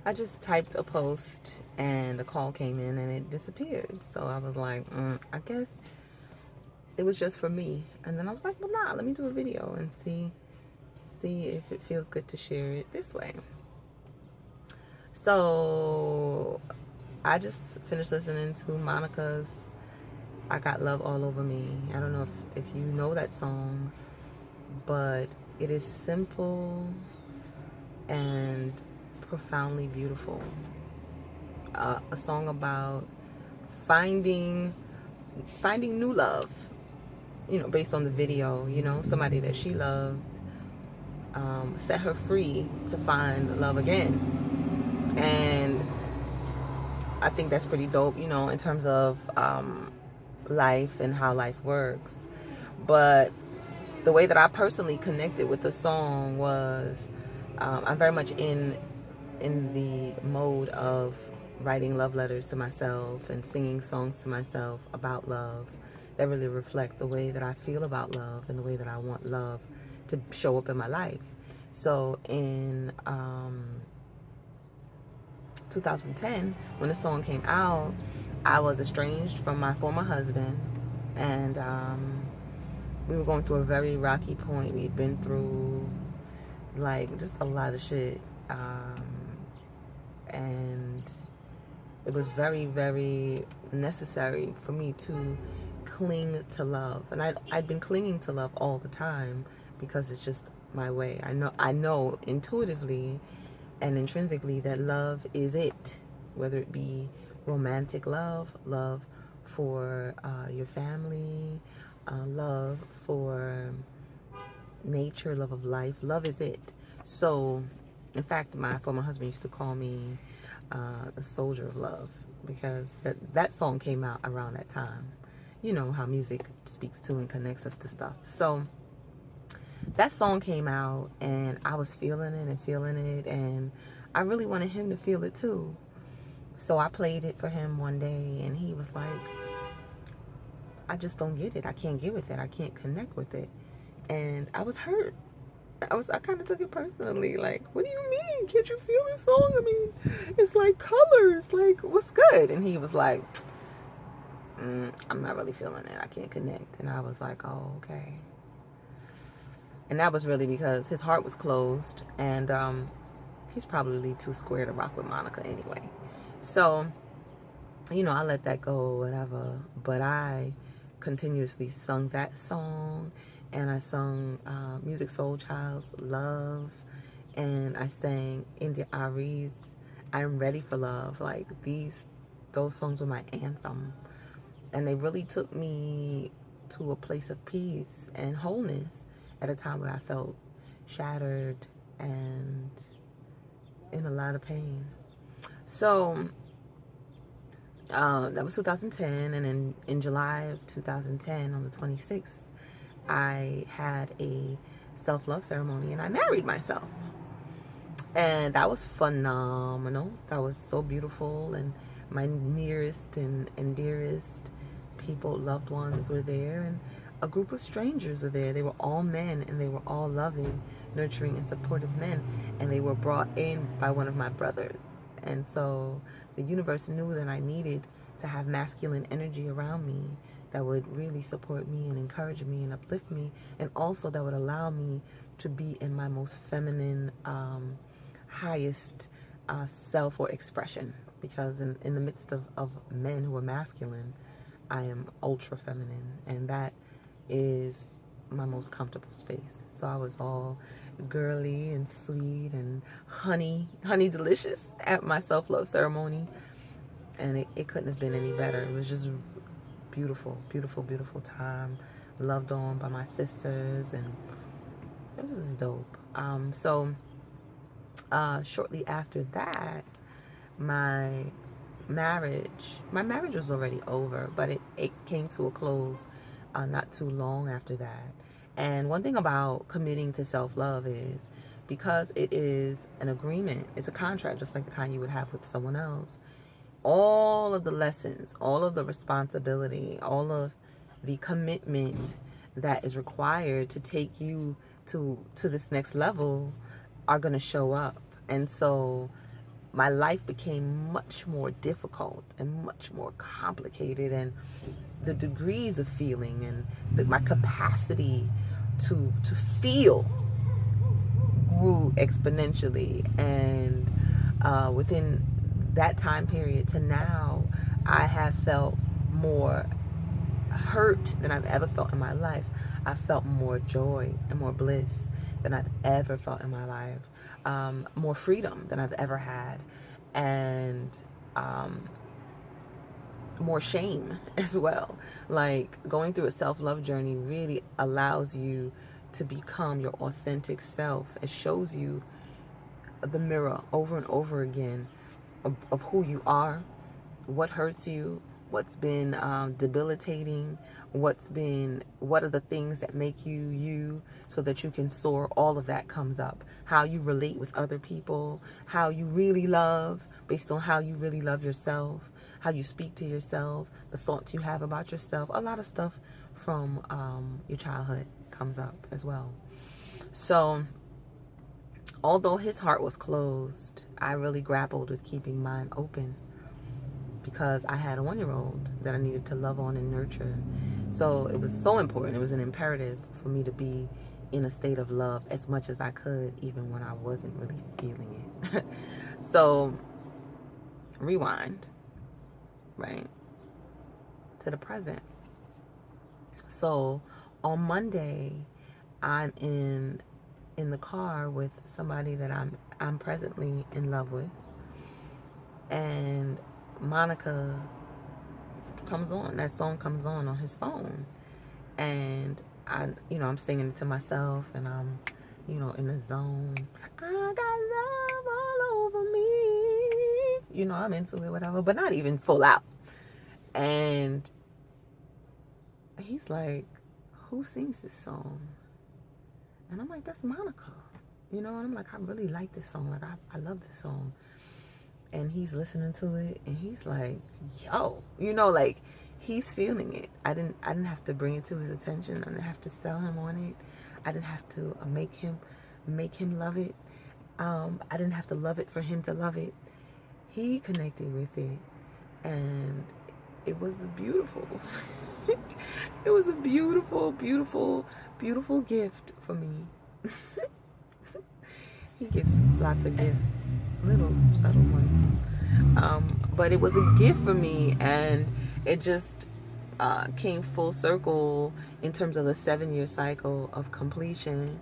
I just typed a post and a call came in and it disappeared. So I was like, I guess it was just for me. And then I was like, well, nah, let me do a video and see if it feels good to share it this way. So I just finished listening to Monica's I Got Love All Over Me. I don't know if you know that song, but it is simple and profoundly beautiful. A song about finding new love, based on the video, somebody that she loved, set her free to find love again. And I think that's pretty dope, in terms of life and how life works. But the way that I personally connected with the song was I'm very much in the mode of writing love letters to myself and singing songs to myself about love that really reflect the way that I feel about love and the way that I want love to show up in my life. So in 2010, when the song came out, I was estranged from my former husband, and we were going through a very rocky point. We'd been through like just a lot of shit, and it was very, very necessary for me to cling to love. And I'd been clinging to love all the time because it's just my way. I know intuitively and intrinsically that love is it, whether it be romantic love, love for your family, love for nature, love of life. Love is it. So, in fact, my former husband used to call me a soldier of love because that song came out around that time. You know how music speaks to and connects us to stuff. So that song came out and I was feeling it, and I really wanted him to feel it too. So I played it for him one day and he was like, I just don't get it. I can't get with it. I can't connect with it. And I was hurt. I kind of took it personally. Like, what do you mean? Can't you feel this song? I mean, it's like colors. Like, what's good? And he was like, I'm not really feeling it. I can't connect. And I was like, oh, okay. And that was really because his heart was closed, and he's probably too square to rock with Monica anyway. So, I let that go, whatever. But I continuously sung that song, and I sung Music Soul Child's Love, and I sang India Ari's I'm Ready for Love. Like, those songs were my anthem, and they really took me to a place of peace and wholeness at a time where I felt shattered and in a lot of pain. So that was 2010, and in July of 2010, on the 26th, I had a self-love ceremony and I married myself. And that was phenomenal. That was so beautiful, and my nearest and dearest people, loved ones, were there, and a group of strangers were there. They were all men, and they were all loving, nurturing, and supportive men, and they were brought in by one of my brothers. And so the universe knew that I needed to have masculine energy around me that would really support me and encourage me and uplift me, and also that would allow me to be in my most feminine, highest self or expression. Because in the midst of men who are masculine, I am ultra feminine, and that is my most comfortable space. So I was all girly and sweet and honey delicious at my self-love ceremony, and it couldn't have been any better. It was just beautiful, beautiful, beautiful time, loved on by my sisters, and it was just dope. So shortly after that, my marriage was already over, but it came to a close not too long after that. And one thing about committing to self-love is, because it is an agreement, it's a contract, just like the kind you would have with someone else, all of the lessons, all of the responsibility, all of the commitment that is required to take you to this next level are going to show up. And so my life became much more difficult and much more complicated, and the degrees of feeling and my capacity to feel grew exponentially. And within that time period to now, I have felt more hurt than I've ever felt in my life. I felt more joy and more bliss than I've ever felt in my life. More freedom than I've ever had. And more shame as well. Like, going through a self-love journey really allows you to become your authentic self. It shows you the mirror over and over again of who you are, what hurts you, what's been debilitating, what are the things that make you you, so that you can soar. All of that comes up. How you relate with other people, how you really love based on how you really love yourself, how you speak to yourself, the thoughts you have about yourself. A lot of stuff from your childhood comes up as well. So although his heart was closed, I really grappled with keeping mine open, because I had a 1-year-old that I needed to love on and nurture. So it was so important. It was an imperative for me to be in a state of love as much as I could, even when I wasn't really feeling it. So rewind, right, to the present. So on Monday, I'm in the car with somebody that I'm presently in love with, and Monica comes on. That song comes on his phone, and I'm singing it to myself, and I'm, in the zone. I got love all over me. I'm into it, whatever, but not even full out. And he's like, "Who sings this song?" And I'm like, "That's Monica." And I'm like, "I really like this song. Like, I love this song." And he's listening to it, and he's like, "Yo," like, he's feeling it. I didn't have to bring it to his attention. I didn't have to sell him on it. I didn't have to make him love it. I didn't have to love it for him to love it. He connected with it, and it was beautiful. It was a beautiful, beautiful, beautiful gift for me. He gives lots of gifts, little subtle ones, but it was a gift for me, and it just came full circle in terms of the 7-year cycle of completion.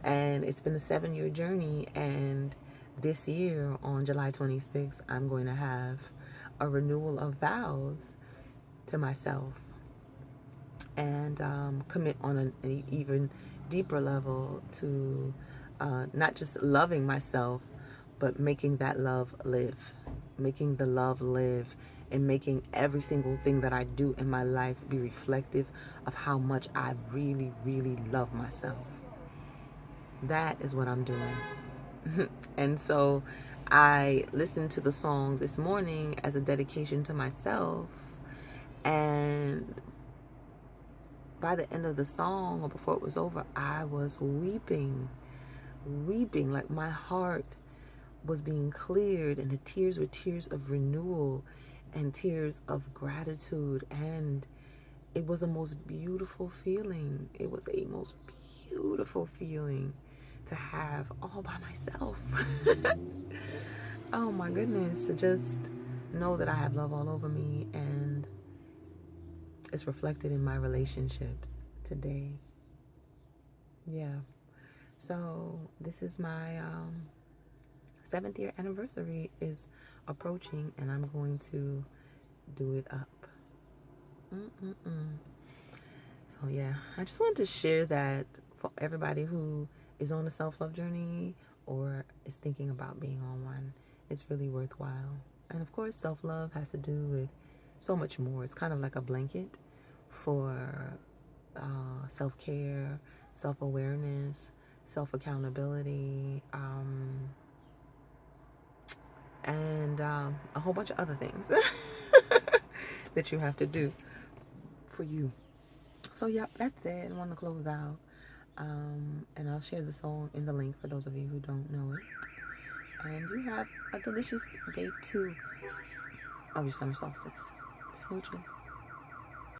And it's been a 7-year journey, and this year on July 26th, I'm going to have a renewal of vows to myself, and commit on an even deeper level to not just loving myself, but making that love live, making the love live, and making every single thing that I do in my life be reflective of how much I really, really love myself. That is what I'm doing. And so I listened to the song this morning as a dedication to myself, and by the end of the song, or before it was over, I was weeping, like my heart was being cleared, and the tears were tears of renewal and tears of gratitude. And it was a most beautiful feeling. It was a most beautiful feeling to have all by myself. Oh my goodness, to just know that I have love all over me, and it's reflected in my relationships today. Yeah. So this is my 7th year anniversary is approaching, and I'm going to do it up. So yeah, I just wanted to share that for everybody who is on a self-love journey or is thinking about being on one. It's really worthwhile. And of course, self-love has to do with so much more. It's kind of like a blanket for self-care, self-awareness, self-accountability, and a whole bunch of other things that you have to do for you. So yeah, that's it. I want to close out, and I'll share the song in the link for those of you who don't know it. And you have a delicious day 2 of your summer solstice. Smooches.